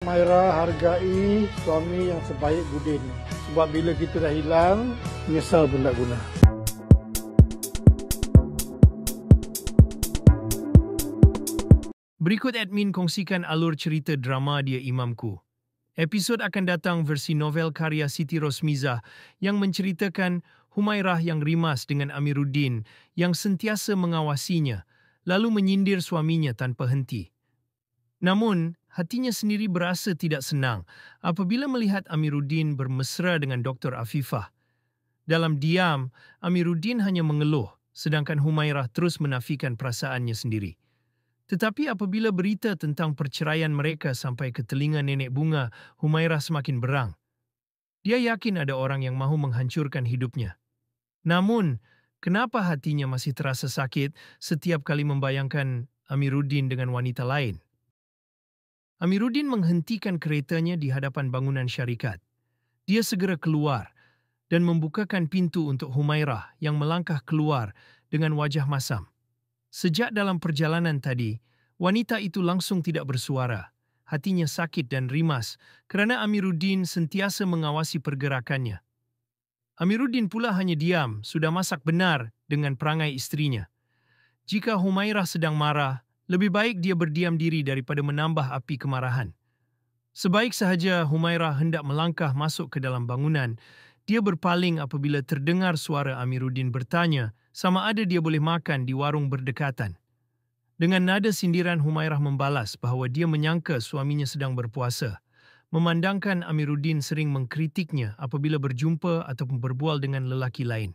Humairah hargai suami yang sebaik Budin. Sebab bila kita dah hilang, menyesal pun tak guna. Berikut admin kongsikan alur cerita drama Dia Imamku. Episod akan datang versi novel karya Siti Rosmizah yang menceritakan Humairah yang rimas dengan Amiruddin yang sentiasa mengawasinya, lalu menyindir suaminya tanpa henti. Namun, hatinya sendiri berasa tidak senang apabila melihat Amiruddin bermesra dengan Dr. Afifah. Dalam diam, Amiruddin hanya mengeluh, sedangkan Humairah terus menafikan perasaannya sendiri. Tetapi apabila berita tentang perceraian mereka sampai ke telinga Nenek Bunga, Humairah semakin berang. Dia yakin ada orang yang mahu menghancurkan hidupnya. Namun, kenapa hatinya masih terasa sakit setiap kali membayangkan Amiruddin dengan wanita lain? Amiruddin menghentikan keretanya di hadapan bangunan syarikat. Dia segera keluar dan membukakan pintu untuk Humairah yang melangkah keluar dengan wajah masam. Sejak dalam perjalanan tadi, wanita itu langsung tidak bersuara. Hatinya sakit dan rimas kerana Amiruddin sentiasa mengawasi pergerakannya. Amiruddin pula hanya diam, sudah masak benar dengan perangai istrinya. Jika Humairah sedang marah, lebih baik dia berdiam diri daripada menambah api kemarahan. Sebaik sahaja Humairah hendak melangkah masuk ke dalam bangunan, dia berpaling apabila terdengar suara Amiruddin bertanya sama ada dia boleh makan di warung berdekatan. Dengan nada sindiran, Humairah membalas bahawa dia menyangka suaminya sedang berpuasa, memandangkan Amiruddin sering mengkritiknya apabila berjumpa ataupun berbual dengan lelaki lain.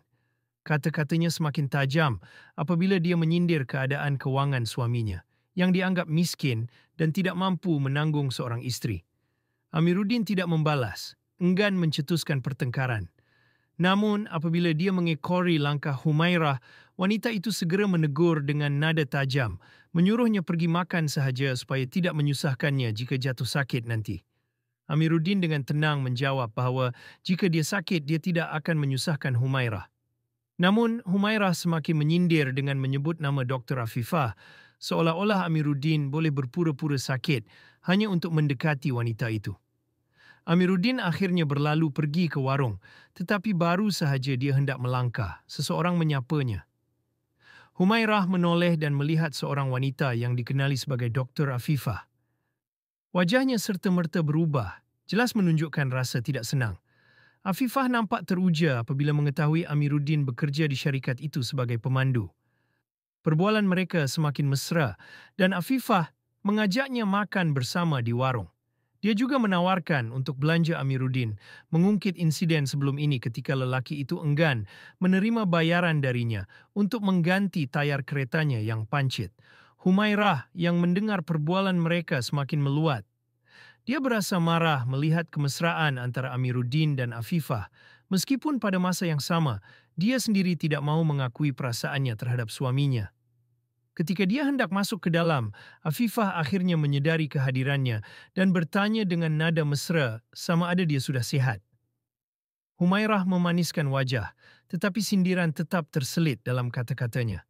Kata-katanya semakin tajam apabila dia menyindir keadaan kewangan suaminya, yang dianggap miskin dan tidak mampu menanggung seorang isteri. Amiruddin tidak membalas, enggan mencetuskan pertengkaran. Namun, apabila dia mengekori langkah Humairah, wanita itu segera menegur dengan nada tajam, menyuruhnya pergi makan sahaja supaya tidak menyusahkannya jika jatuh sakit nanti. Amiruddin dengan tenang menjawab bahawa jika dia sakit, dia tidak akan menyusahkan Humairah. Namun, Humairah semakin menyindir dengan menyebut nama Dr. Afifah, seolah-olah Amiruddin boleh berpura-pura sakit hanya untuk mendekati wanita itu. Amiruddin akhirnya berlalu pergi ke warung, tetapi baru sahaja dia hendak melangkah, seseorang menyapanya. Humairah menoleh dan melihat seorang wanita yang dikenali sebagai Dr. Afifah. Wajahnya serta-merta berubah, jelas menunjukkan rasa tidak senang. Afifah nampak teruja apabila mengetahui Amiruddin bekerja di syarikat itu sebagai pemandu. Perbualan mereka semakin mesra dan Afifah mengajaknya makan bersama di warung. Dia juga menawarkan untuk belanja Amiruddin, mengungkit insiden sebelum ini ketika lelaki itu enggan menerima bayaran darinya untuk mengganti tayar keretanya yang pancit. Humairah yang mendengar perbualan mereka semakin meluat. Dia berasa marah melihat kemesraan antara Amiruddin dan Afifah, meskipun pada masa yang sama, dia sendiri tidak mahu mengakui perasaannya terhadap suaminya. Ketika dia hendak masuk ke dalam, Afifah akhirnya menyedari kehadirannya dan bertanya dengan nada mesra sama ada dia sudah sihat. Humairah memaniskan wajah, tetapi sindiran tetap terselit dalam kata-katanya.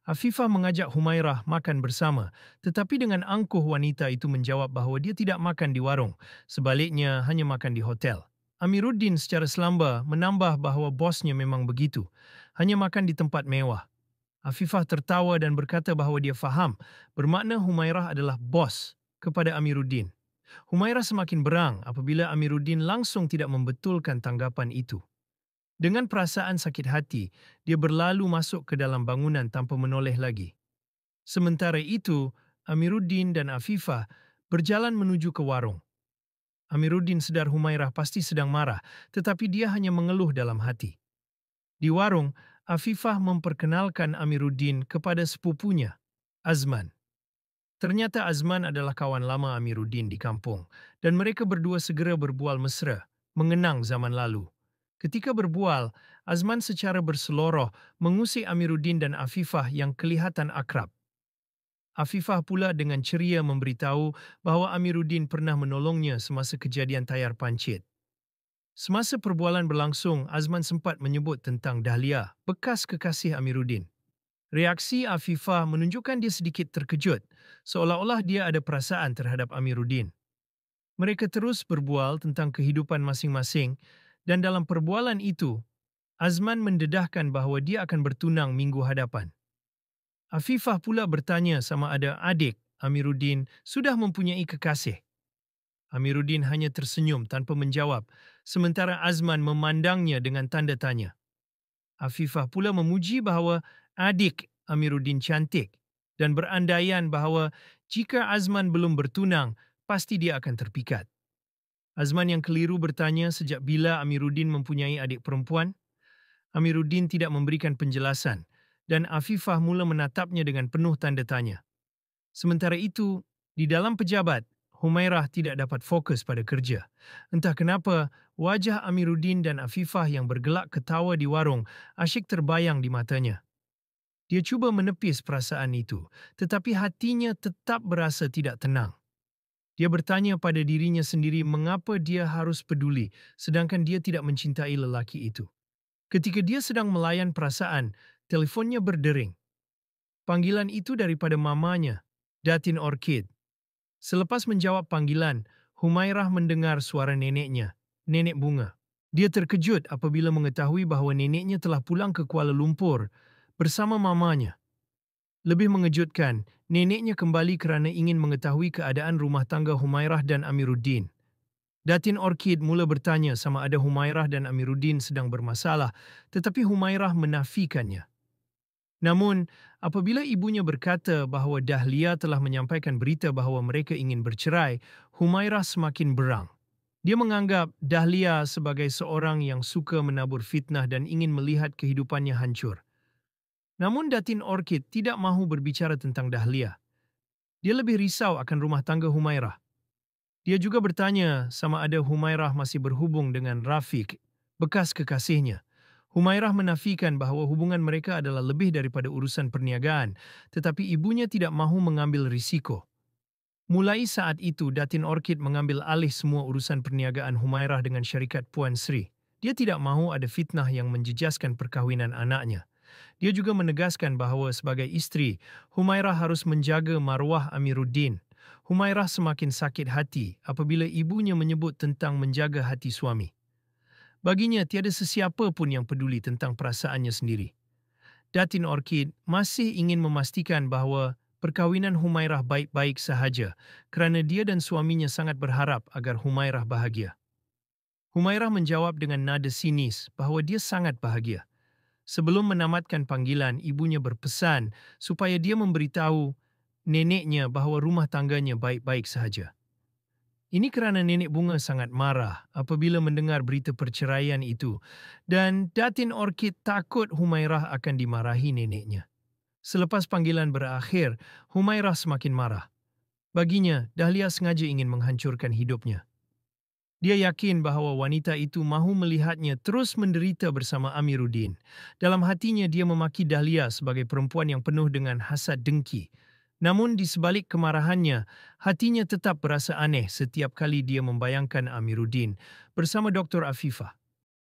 Afifah mengajak Humairah makan bersama, tetapi dengan angkuh wanita itu menjawab bahawa dia tidak makan di warung, sebaliknya hanya makan di hotel. Amiruddin secara selamba menambah bahawa bosnya memang begitu, hanya makan di tempat mewah. Afifah tertawa dan berkata bahawa dia faham bermakna Humairah adalah bos kepada Amiruddin. Humairah semakin berang apabila Amiruddin langsung tidak membetulkan tanggapan itu. Dengan perasaan sakit hati, dia berlalu masuk ke dalam bangunan tanpa menoleh lagi. Sementara itu, Amiruddin dan Afifah berjalan menuju ke warung. Amiruddin sedar Humairah pasti sedang marah, tetapi dia hanya mengeluh dalam hati. Di warung, Afifah memperkenalkan Amiruddin kepada sepupunya, Azman. Ternyata Azman adalah kawan lama Amiruddin di kampung, dan mereka berdua segera berbual mesra, mengenang zaman lalu. Ketika berbual, Azman secara berseloroh mengusik Amiruddin dan Afifah yang kelihatan akrab. Afifah pula dengan ceria memberitahu bahawa Amiruddin pernah menolongnya semasa kejadian tayar pancit. Semasa perbualan berlangsung, Azman sempat menyebut tentang Dahlia, bekas kekasih Amiruddin. Reaksi Afifah menunjukkan dia sedikit terkejut, seolah-olah dia ada perasaan terhadap Amiruddin. Mereka terus berbual tentang kehidupan masing-masing dan dalam perbualan itu, Azman mendedahkan bahawa dia akan bertunang minggu hadapan. Afifah pula bertanya sama ada adik Amiruddin sudah mempunyai kekasih. Amiruddin hanya tersenyum tanpa menjawab, sementara Azman memandangnya dengan tanda tanya. Afifah pula memuji bahawa adik Amiruddin cantik dan berandaian bahawa jika Azman belum bertunang, pasti dia akan terpikat. Azman yang keliru bertanya sejak bila Amiruddin mempunyai adik perempuan. Amiruddin tidak memberikan penjelasan dan Afifah mula menatapnya dengan penuh tanda tanya. Sementara itu, di dalam pejabat, Humairah tidak dapat fokus pada kerja. Entah kenapa, wajah Amiruddin dan Afifah yang bergelak ketawa di warung asyik terbayang di matanya. Dia cuba menepis perasaan itu, tetapi hatinya tetap berasa tidak tenang. Dia bertanya pada dirinya sendiri mengapa dia harus peduli sedangkan dia tidak mencintai lelaki itu. Ketika dia sedang melayan perasaan, telefonnya berdering. Panggilan itu daripada mamanya, Datin Orchid. Selepas menjawab panggilan, Humairah mendengar suara neneknya, Nenek Bunga. Dia terkejut apabila mengetahui bahawa neneknya telah pulang ke Kuala Lumpur bersama mamanya. Lebih mengejutkan, neneknya kembali kerana ingin mengetahui keadaan rumah tangga Humairah dan Amiruddin. Datin Orchid mula bertanya sama ada Humairah dan Amiruddin sedang bermasalah, tetapi Humairah menafikannya. Namun, apabila ibunya berkata bahawa Dahlia telah menyampaikan berita bahawa mereka ingin bercerai, Humairah semakin berang. Dia menganggap Dahlia sebagai seorang yang suka menabur fitnah dan ingin melihat kehidupannya hancur. Namun Datin Orchid tidak mahu berbicara tentang Dahlia. Dia lebih risau akan rumah tangga Humairah. Dia juga bertanya sama ada Humairah masih berhubung dengan Rafiq, bekas kekasihnya. Humairah menafikan bahawa hubungan mereka adalah lebih daripada urusan perniagaan, tetapi ibunya tidak mahu mengambil risiko. Mulai saat itu, Datin Orchid mengambil alih semua urusan perniagaan Humairah dengan syarikat Puan Sri. Dia tidak mahu ada fitnah yang menjejaskan perkahwinan anaknya. Dia juga menegaskan bahawa sebagai isteri, Humairah harus menjaga maruah Amiruddin. Humairah semakin sakit hati apabila ibunya menyebut tentang menjaga hati suami. Baginya, tiada sesiapa pun yang peduli tentang perasaannya sendiri. Datin Orchid masih ingin memastikan bahawa perkahwinan Humairah baik-baik sahaja kerana dia dan suaminya sangat berharap agar Humairah bahagia. Humairah menjawab dengan nada sinis bahawa dia sangat bahagia. Sebelum menamatkan panggilan, ibunya berpesan supaya dia memberitahu neneknya bahawa rumah tangganya baik-baik sahaja. Ini kerana Nenek Bunga sangat marah apabila mendengar berita perceraian itu dan Datin Orchid takut Humairah akan dimarahi neneknya. Selepas panggilan berakhir, Humairah semakin marah. Baginya, Dahlia sengaja ingin menghancurkan hidupnya. Dia yakin bahawa wanita itu mahu melihatnya terus menderita bersama Amiruddin. Dalam hatinya dia memaki Dahlia sebagai perempuan yang penuh dengan hasad dengki. Namun di sebalik kemarahannya, hatinya tetap berasa aneh setiap kali dia membayangkan Amiruddin bersama Dr. Afifah.